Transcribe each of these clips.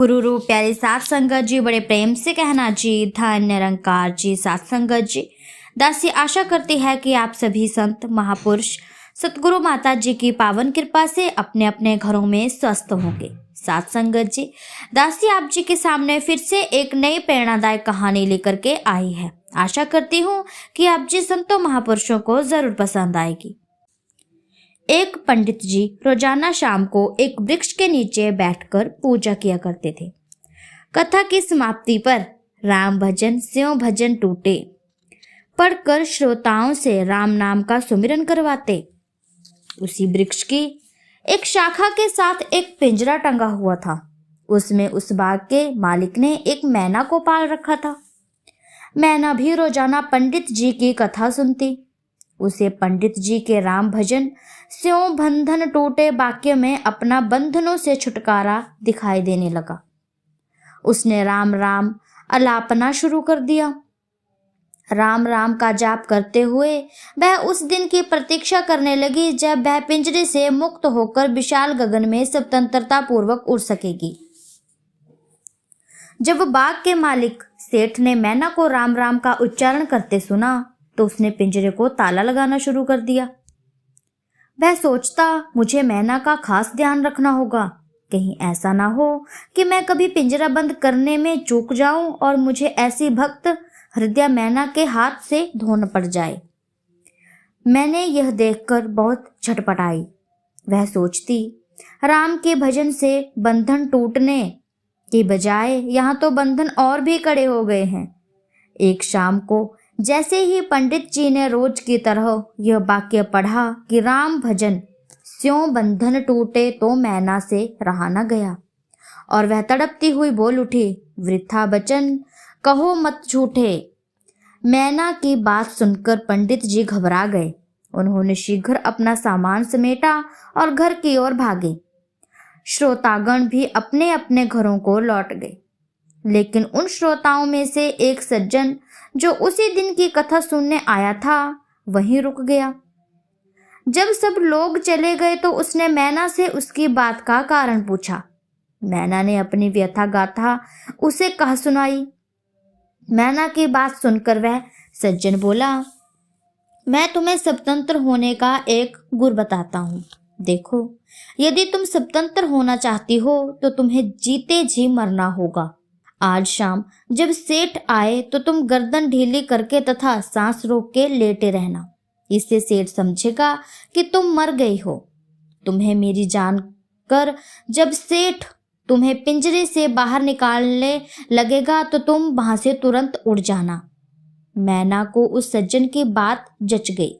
गुरु रूप प्यारे सात संगत जी, बड़े प्रेम से कहना जी, धन्य निरंकार जी। सात संगत जी, दासी आशा करती है कि आप सभी संत महापुरुष सतगुरु माता जी की पावन कृपा से अपने अपने घरों में स्वस्थ होंगे। सात संगत जी, दासी आप जी के सामने फिर से एक नई प्रेरणादायक कहानी लेकर के आई है। आशा करती हूँ कि आप जी संतों महापुरुषों को जरूर पसंद आएगी। एक पंडित जी रोजाना शाम को एक वृक्ष के नीचे बैठकर पूजा किया करते थे। कथा की समाप्ति पर राम भजन स्यों भजन टूटे पढ़कर श्रोताओं से राम नाम का सुमिरन करवाते। उसी वृक्ष की एक शाखा के साथ एक पिंजरा टंगा हुआ था। उसमें उस बाग के मालिक ने एक मैना को पाल रखा था। मैना भी रोजाना पंडित जी की कथा सुनती। उसे पंडित जी के राम भजन स्यों बंधन टूटे वाक्य में अपना बंधनों से छुटकारा दिखाई देने लगा। उसने राम राम अलापना शुरू कर दिया। राम राम का जाप करते हुए वह उस दिन की प्रतीक्षा करने लगी जब वह पिंजरे से मुक्त होकर विशाल गगन में स्वतंत्रता पूर्वक उड़ सकेगी। जब बाग के मालिक सेठ ने मैना को राम राम का उच्चारण करते सुना तो उसने पिंजरे को ताला लगाना शुरू कर दिया। वह सोचता, मुझे मैना का खास ध्यान रखना होगा, कहीं ऐसा ना हो कि मैं कभी पिंजरा बंद करने में चूक जाऊं और मुझे ऐसी भक्त हृदय मैना के हाथ से धोना पड़ जाए। मैंने यह देखकर बहुत छटपटाई। वह सोचती, राम के भजन से बंधन टूटने की बजाय यहाँ तो बंधन और भी कड़े हो गए हैं। एक शाम को जैसे ही पंडित जी ने रोज की तरह यह वाक्य पढ़ा कि राम भजन स्यों बंधन टूटे तो मैना से रहा न गया और वह तड़पती हुई बोल उठी, वृथा बचन कहो मत झूठे। मैना की बात सुनकर पंडित जी घबरा गए। उन्होंने शीघ्र अपना सामान समेटा और घर की ओर भागे। श्रोतागण भी अपने अपने घरों को लौट गए, लेकिन उन श्रोताओं में से एक सज्जन जो उसी दिन की कथा सुनने आया था वहीं रुक गया। जब सब लोग चले गए तो उसने मैना से उसकी बात का कारण पूछा। मैना ने अपनी व्यथा गाथा उसे कह सुनाई। मैना की बात सुनकर वह सज्जन बोला, मैं तुम्हें स्वतंत्र होने का एक गुर बताता हूँ। देखो, यदि तुम स्वतंत्र होना चाहती हो तो तुम्हें जीते जी मरना होगा। आज शाम जब सेठ आए तो तुम गर्दन ढीली करके तथा सांस रोक के लेटे रहना। इससे सेठ समझेगा कि तुम मर गई हो। तुम्हें मेरी जान कर जब सेठ तुम्हें पिंजरे से बाहर निकालने लगेगा तो तुम वहां से तुरंत उड़ जाना। मैना को उस सज्जन की बात जच गई।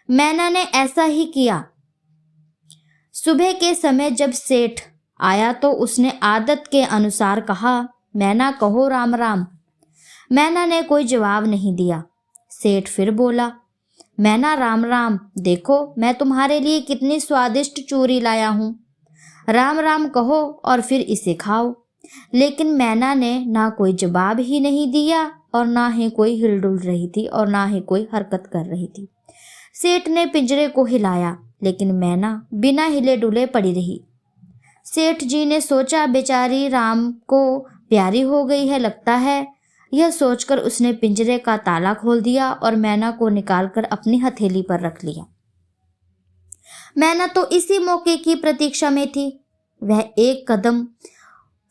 मैना ने ऐसा ही किया। सुबह के समय जब सेठ आया तो उसने आदत के अनुसार कहा, मैना कहो राम राम। मैना ने कोई जवाब नहीं दिया। सेठ फिर बोला, मैना राम राम, देखो मैं तुम्हारे लिए कितनी स्वादिष्ट चूरी लाया हूँ। राम राम कहो और फिर इसे खाओ। लेकिन मैना ने ना कोई जवाब ही नहीं दिया और ना ही कोई हिलडुल रही थी और ना ही कोई हरकत कर रही थी। सेठ ने पिंजरे को हिलाया, लेकिन मैना बिना हिले डुले पड़ी रही। सेठ जी ने सोचा, बेचारी राम को प्यारी हो गई है लगता है। यह सोचकर उसने पिंजरे का ताला खोल दिया और मैना को निकालकर अपनी हथेली पर रख लिया। मैना तो इसी मौके की प्रतीक्षा में थी। वह एक कदम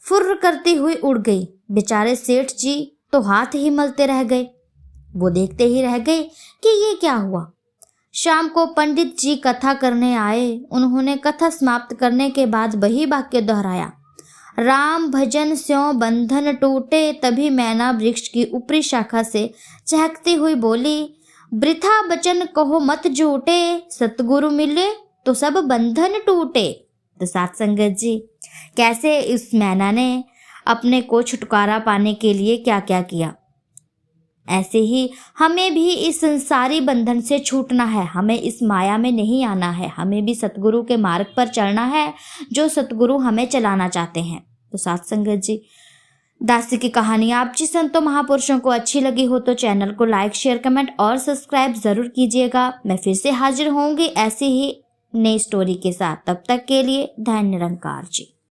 फुर्र करती हुई उड़ गई। बेचारे सेठ जी तो हाथ ही मलते रह गए। वो देखते ही रह गए कि ये क्या हुआ। शाम को पंडित जी कथा करने आए। उन्होंने कथा समाप्त करने के बाद वही वाक्य दोहराया, राम भजन स्यों बंधन टूटे। तभी मैना वृक्ष की ऊपरी शाखा से चहकती हुई बोली, वृथा बचन कहो मत झूठे। सतगुरु मिले तो सब बंधन टूटे। तो सात संगत जी, कैसे इस मैना ने अपने को छुटकारा पाने के लिए क्या क्या किया, ऐसे ही हमें भी इस संसारी बंधन से छूटना है। हमें इस माया में नहीं आना है। हमें भी सतगुरु के मार्ग पर चलना है जो सतगुरु हमें चलाना चाहते हैं। तो सात संगत जी, दासी की कहानी आप जी संतों महापुरुषों को अच्छी लगी हो तो चैनल को लाइक शेयर कमेंट और सब्सक्राइब जरूर कीजिएगा। मैं फिर से हाजिर होंगी ऐसी ही नई स्टोरी के साथ। तब तक के लिए धन्य निरंकार जी।